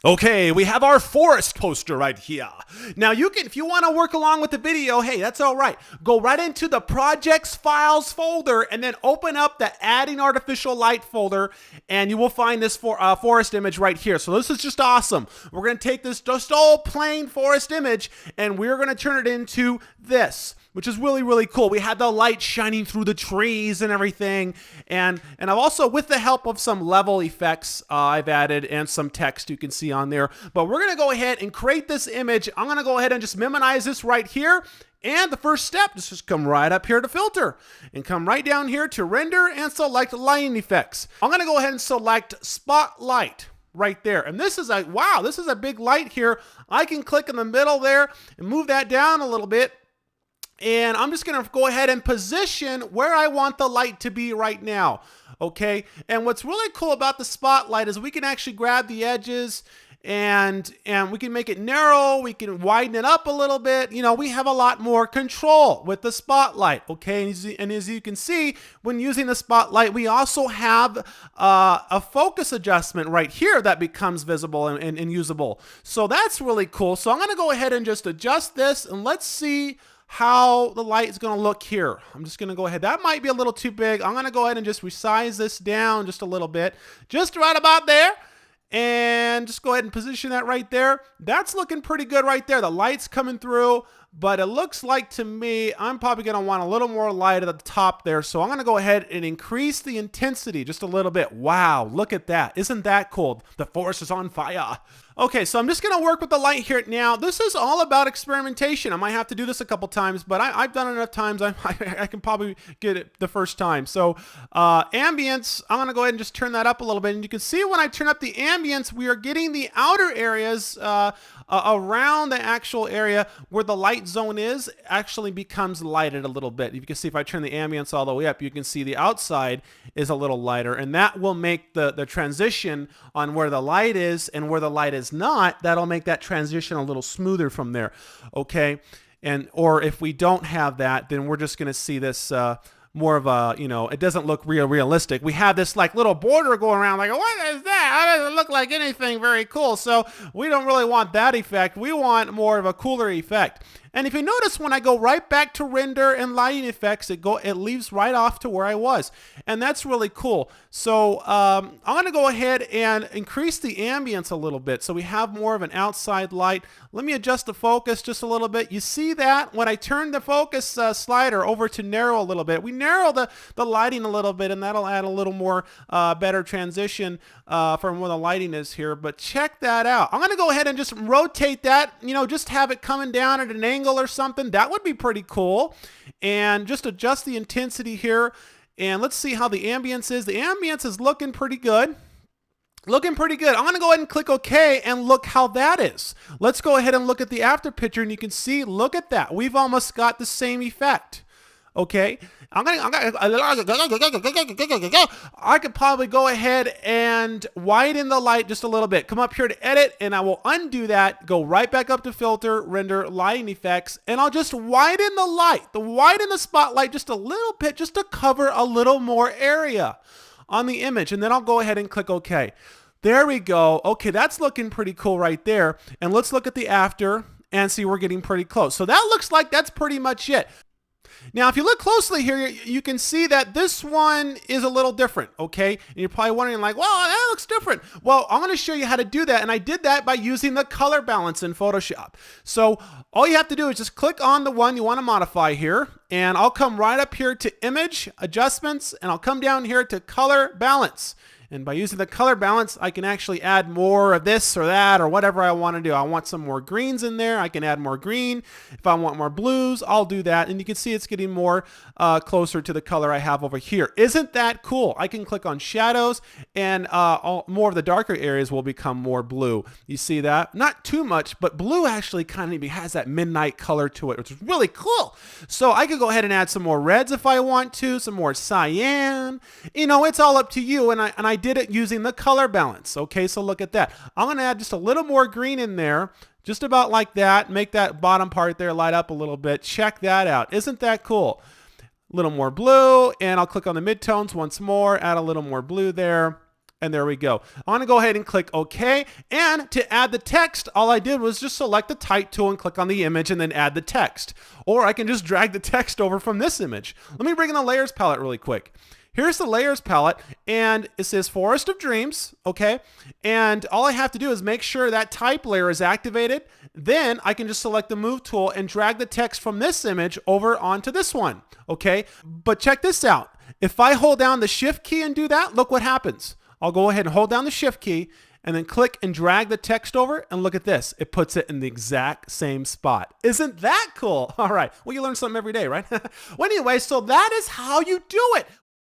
Okay, we have our forest poster right here. Now you can, if you want to work along with the video, hey, that's all right. Go right into the projects files folder and then open up the adding artificial light folder and you will find this forest image right here. So this is just awesome. We're going to take this just old plain forest image and we're going to turn it into this, which is really, really cool. We had the light shining through the trees and everything. And I've also, with the help of some level effects, I've added and some text you can see on there. But we're gonna go ahead and create this image. I'm gonna go ahead and just minimize this right here. And the first step is just come right up here to filter and come right down here to render and select lighting effects. I'm gonna go ahead and select spotlight right there. And this is a, wow, this is a big light here. I can click in the middle there and move that down a little bit. And I'm just going to go ahead and position where I want the light to be right now. Okay. And what's really cool about the spotlight is we can actually grab the edges and we can make it narrow. We can widen it up a little bit. You know, we have a lot more control with the spotlight. Okay. And as you can see, when using the spotlight, we also have a focus adjustment right here that becomes visible and usable. So that's really cool. So I'm going to go ahead and just adjust this and let's see how the light is going to look here. I'm just going to go ahead. That might be a little too big. I'm going to go ahead and just resize this down just a little bit, just right about there. And just go ahead and position that right there. That's looking pretty good right there. The light's coming through, but it looks like to me, I'm probably going to want a little more light at the top there. So I'm going to go ahead and increase the intensity just a little bit. Wow, look at that. Isn't that cool? The forest is on fire. Okay, so I'm just going to work with the light here now. This is all about experimentation. I might have to do this a couple times, but I've done it enough times. I can probably get it the first time. So ambience, I'm going to go ahead and just turn that up a little bit. And you can see when I turn up the ambience, we are getting the outer areas around the actual area where the light zone is actually becomes lighted a little bit. You can see if I turn the ambience all the way up, you can see the outside is a little lighter, and that will make the transition on where the light is and where the light is not. That'll make that transition a little smoother from there. Okay. And or if we don't have that, then we're just going to see this more of a, you know, it doesn't look realistic. We have this like little border going around like, what is that? That doesn't look like anything very cool. So we don't really want that effect. We want more of a cooler effect. And if you notice, when I go right back to render and lighting effects, it leaves right off to where I was. And that's really cool. So I'm going to go ahead and increase the ambience a little bit so we have more of an outside light. Let me adjust the focus just a little bit. You see that when I turn the focus slider over to narrow a little bit, we narrow the lighting a little bit, and that'll add a little more better transition from where the lighting is here. But check that out. I'm going to go ahead and just rotate that, you know, just have it coming down at an angle or something. That would be pretty cool. And just adjust the intensity here. And let's see how the ambience is. The ambience is looking pretty good. Looking pretty good. I'm going to go ahead and click OK and look how that is. Let's go ahead and look at the after picture, and you can see, look at that. We've almost got the same effect. Okay, I could probably go ahead and widen the light just a little bit. Come up here to edit, and I will undo that. Go right back up to filter, render, lighting effects, and I'll just widen the light, widen the spotlight just a little bit, just to cover a little more area on the image. And then I'll go ahead and click OK. There we go. Okay, that's looking pretty cool right there. And let's look at the after and see we're getting pretty close. So that looks like that's pretty much it. Now, if you look closely here, you can see that this one is a little different, okay? And you're probably wondering like, well, that looks different. Well, I'm going to show you how to do that, and I did that by using the color balance in Photoshop. So all you have to do is just click on the one you want to modify here, and I'll come right up here to Image, Adjustments, and I'll come down here to Color Balance. And by using the color balance, I can actually add more of this or that or whatever I want to do. I want some more greens in there. I can add more green. If I want more blues, I'll do that. And you can see it's getting more closer to the color I have over here. Isn't that cool? I can click on shadows, and more of the darker areas will become more blue. You see that? Not too much, but blue actually kind of has that midnight color to it, which is really cool. So I could go ahead and add some more reds if I want to, some more cyan. You know, it's all up to you. And I did it using the color balance. Okay, so look at that. I'm going to add just a little more green in there, just about like that. Make that bottom part there light up a little bit. Check that out. Isn't that cool? A little more blue, and I'll click on the midtones once more, add a little more blue there. And there we go. I want to go ahead and click OK. And to add the text, all I did was just select the type tool and click on the image and then add the text. Or I can just drag the text over from this image. Let me bring in the layers palette really quick. Here's the layers palette, and it says Forest of Dreams, okay? And all I have to do is make sure that type layer is activated. Then I can just select the move tool and drag the text from this image over onto this one, okay? But check this out. If I hold down the shift key and do that, look what happens. I'll go ahead and hold down the shift key and then click and drag the text over, and look at this. It puts it in the exact same spot. Isn't that cool? All right, well, you learn something every day, right? Well, anyway, so that is how you do it.